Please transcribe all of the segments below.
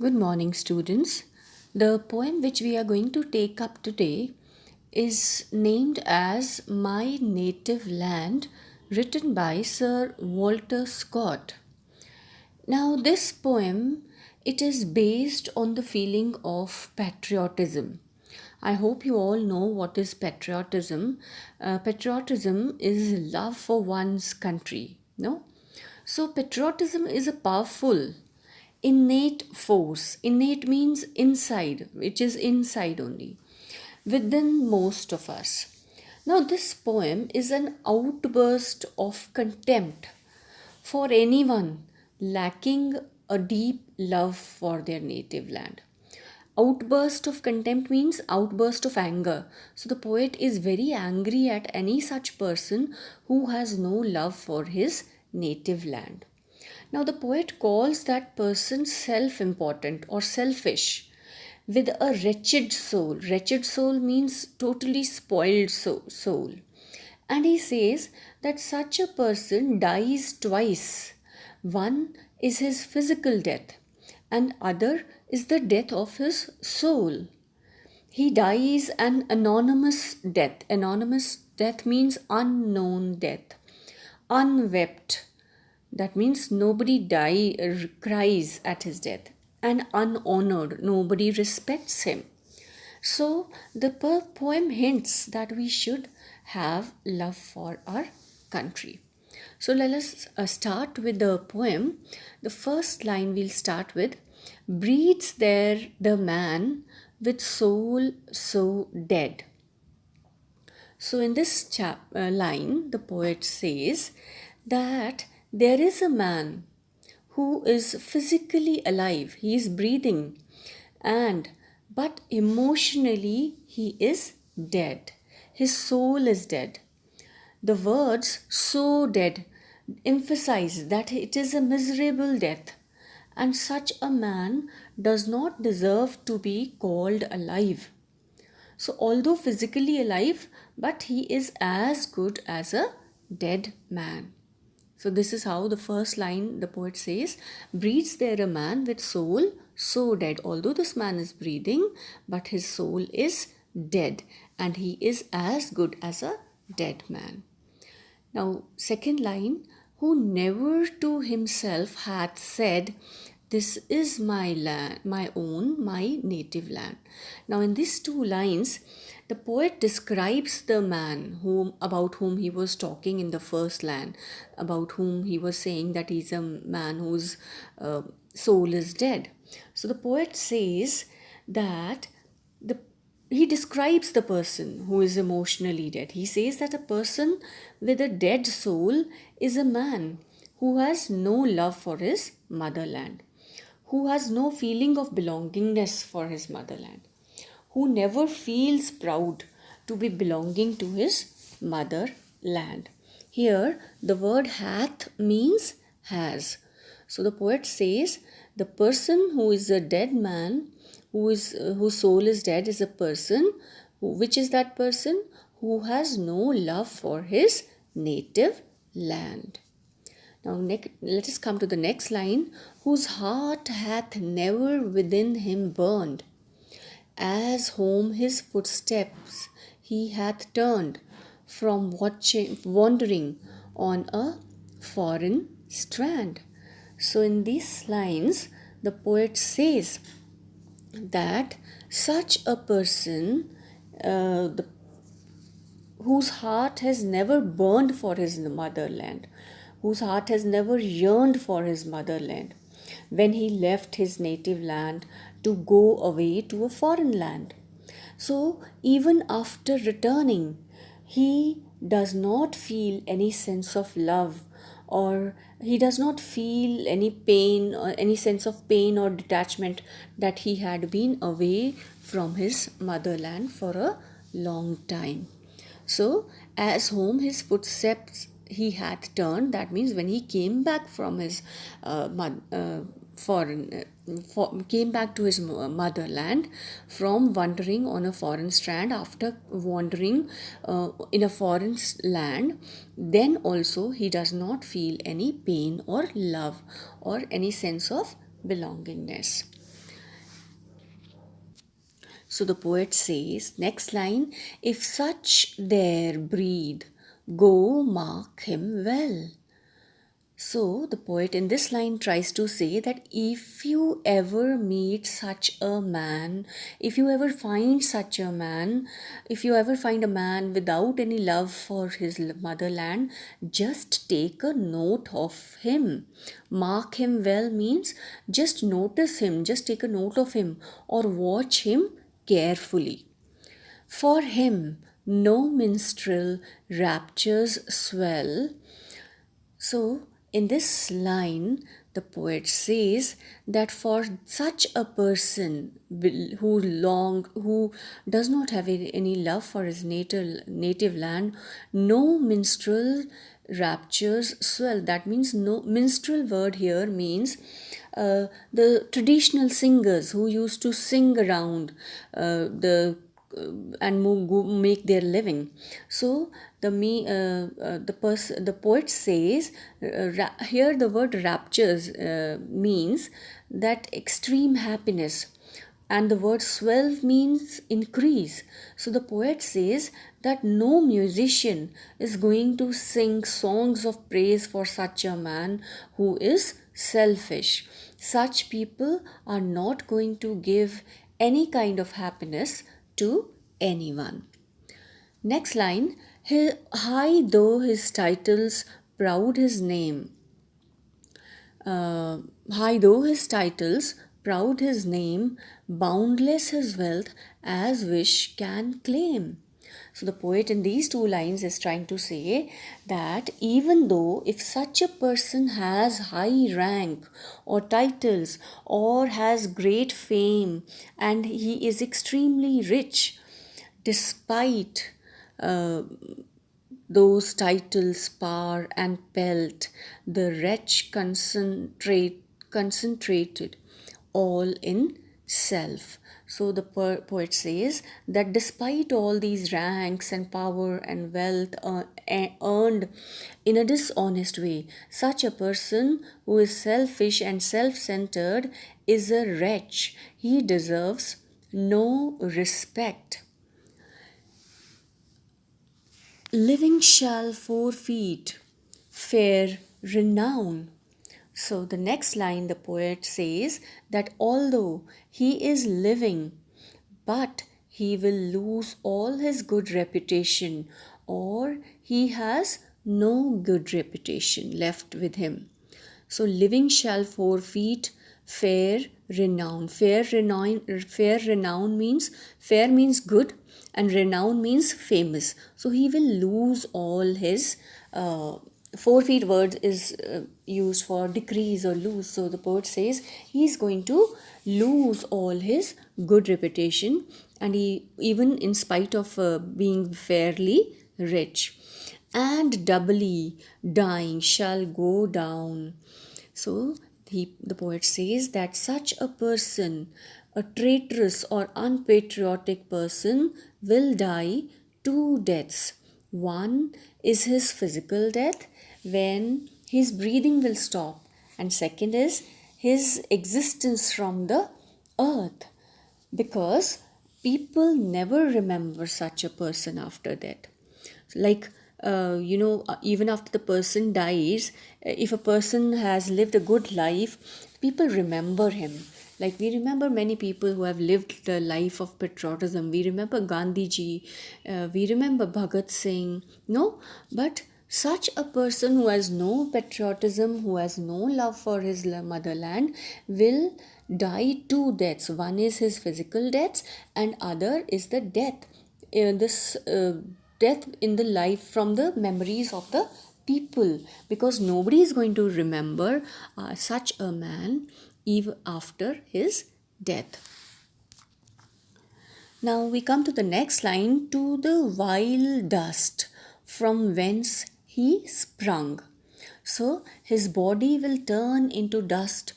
Good morning, students. The poem which we are going to take up today is named as My Native Land, written by Sir Walter Scott. Now, this poem it is based on the feeling of patriotism. I hope you all know what is patriotism. Patriotism is love for one's country. No, so patriotism is a powerful innate force. Innate means inside, which is inside only, within most of us. Now, this poem is an outburst of contempt for anyone lacking a deep love for their native land. Outburst of contempt means outburst of anger. So the poet is very angry at any such person who has no love for his native land. Now, the poet calls that person self important or selfish with a wretched soul. Wretched soul means totally spoiled soul. And he says that such a person dies twice. One is his physical death, and other is the death of his soul. He dies an anonymous death. Anonymous death means unknown death, unwept. That means nobody cries at his death, and unhonored. Nobody respects him. So the poem hints that we should have love for our country. So let us start with the poem. The first line we'll start with: breathes there the man with soul so dead. So in this line, the poet says that there is a man who is physically alive, he is breathing, and but emotionally he is dead. His soul is dead. The words so dead emphasize that it is a miserable death, and such a man does not deserve to be called alive. So, although physically alive, but he is as good as a dead man. So, this is how the first line the poet says: breathes there a man with soul so dead. Although this man is breathing, but his soul is dead, and he is as good as a dead man. Now, second line: who never to himself hath said, this is my land, my own, my native land. Now, in these two lines, the poet describes the man about whom he was talking in the first line, about whom he was saying that he's a man whose soul is dead. So the poet says that the he describes the person who is emotionally dead. He says that a person with a dead soul is a man who has no love for his motherland, who has no feeling of belongingness for his motherland, who never feels proud to be belonging to his motherland. Here, the word hath means has. So the poet says the person who is a dead man, whose soul is dead, is a person which is that person who has no love for his native land. Now let us come to the next line: whose heart hath never within him burned, as home his footsteps he hath turned, from wandering on a foreign strand. So in these lines, the poet says that such a person, whose heart has never burned for his motherland, whose heart has never yearned for his motherland, when he left his native land to go away to a foreign land. So, even after returning, he does not feel any sense of love, or he does not feel any pain or any sense of pain or detachment that he had been away from his motherland for a long time. So, as home his footsteps he hath turned, that means when he came back from his came back to his motherland from wandering on a foreign strand, after wandering in a foreign land, then also he does not feel any pain or love or any sense of belongingness. So the poet says, next line, if such there breathe, go mark him well. So, the poet in this line tries to say that if you ever meet such a man, if you ever find such a man, if you ever find a man without any love for his motherland, just take a note of him. Mark him well means just notice him, just take a note of him or watch him carefully. For him, no minstrel raptures swell. So, in this line, the poet says that for such a person who does not have any love for his native land, no minstrel raptures swell. That means no minstrel word here means the traditional singers who used to sing around the and make their living. So the poet says here the word raptures means that extreme happiness, and the word swell means increase. So the poet says that no musician is going to sing songs of praise for such a man who is selfish. Such people are not going to give any kind of happiness to anyone. Next line, high though his titles, proud his name. High though his titles, proud his name, boundless his wealth, as wish can claim. So the poet in these two lines is trying to say that even though if such a person has high rank or titles or has great fame and he is extremely rich, despite uh, those titles, power, and pelf, the wretch concentrated all in self. So the poet says that despite all these ranks and power and wealth earned in a dishonest way, such a person who is selfish and self centered is a wretch. He deserves no respect. Living shall forfeit fair renown. So the next line the poet says that although he is living, but he will lose all his good reputation, or he has no good reputation left with him. So living shall forfeit fair renown. Fair renown means, fair means good and renown means famous. So he will lose all his forfeit word is used for decrease or lose. So the poet says he is going to lose all his good reputation, and he, even in spite of being fairly rich, and doubly dying shall go down. So the poet says that such a person, a traitorous or unpatriotic person, will die two deaths. One is his physical death when his breathing will stop, and second is his existence from the earth, because people never remember such a person after that. Like even after the person dies, if a person has lived a good life, people remember him. Like we remember many people who have lived the life of patriotism. We remember Gandhiji, we remember Bhagat Singh, no, but such a person who has no patriotism, who has no love for his motherland, will die two deaths. One is his physical death, and other is the death. This death in the life from the memories of the people, because nobody is going to remember such a man even after his death. Now we come to the next line, to the vile dust from whence he sprung. So his body will turn into dust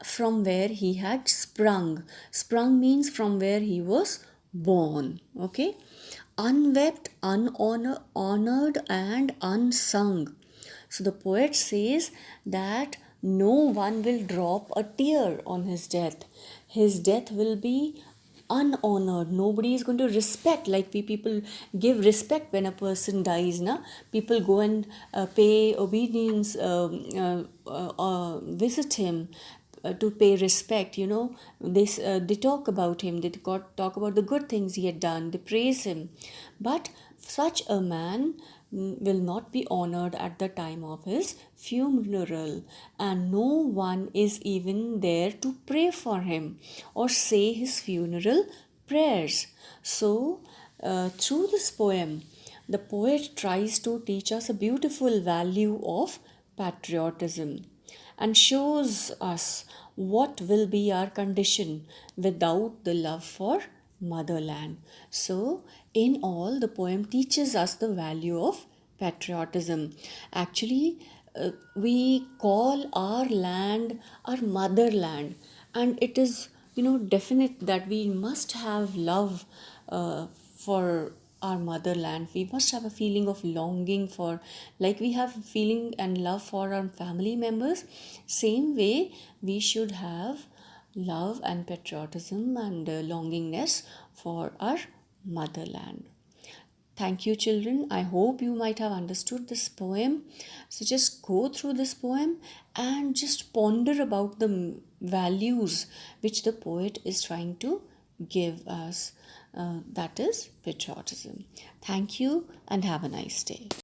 from where he had sprung. Sprung means from where he was born. Okay. Unwept, unhonored, and unsung. So the poet says that no one will drop a tear on his death. His death will be unhonored. Nobody is going to respect, like we people give respect when a person dies. Na, people go and pay obedience, visit him, to pay respect. They talk about him, talk about the good things he had done, they praise him. But such a man will not be honored at the time of his funeral, and no one is even there to pray for him or say his funeral prayers. So through this poem, the poet tries to teach us a beautiful value of patriotism and shows us what will be our condition without the love for motherland. So, in all, the poem teaches us the value of patriotism. Actually, we call our land our motherland, and it is, definite that we must have love for our motherland. We must have a feeling of longing for, like we have feeling and love for our family members. Same way, we should have love and patriotism and longingness for our motherland. Thank you, children. I hope you might have understood this poem. So just go through this poem and just ponder about the values which the poet is trying to give us. That is patriotism. Thank you and have a nice day.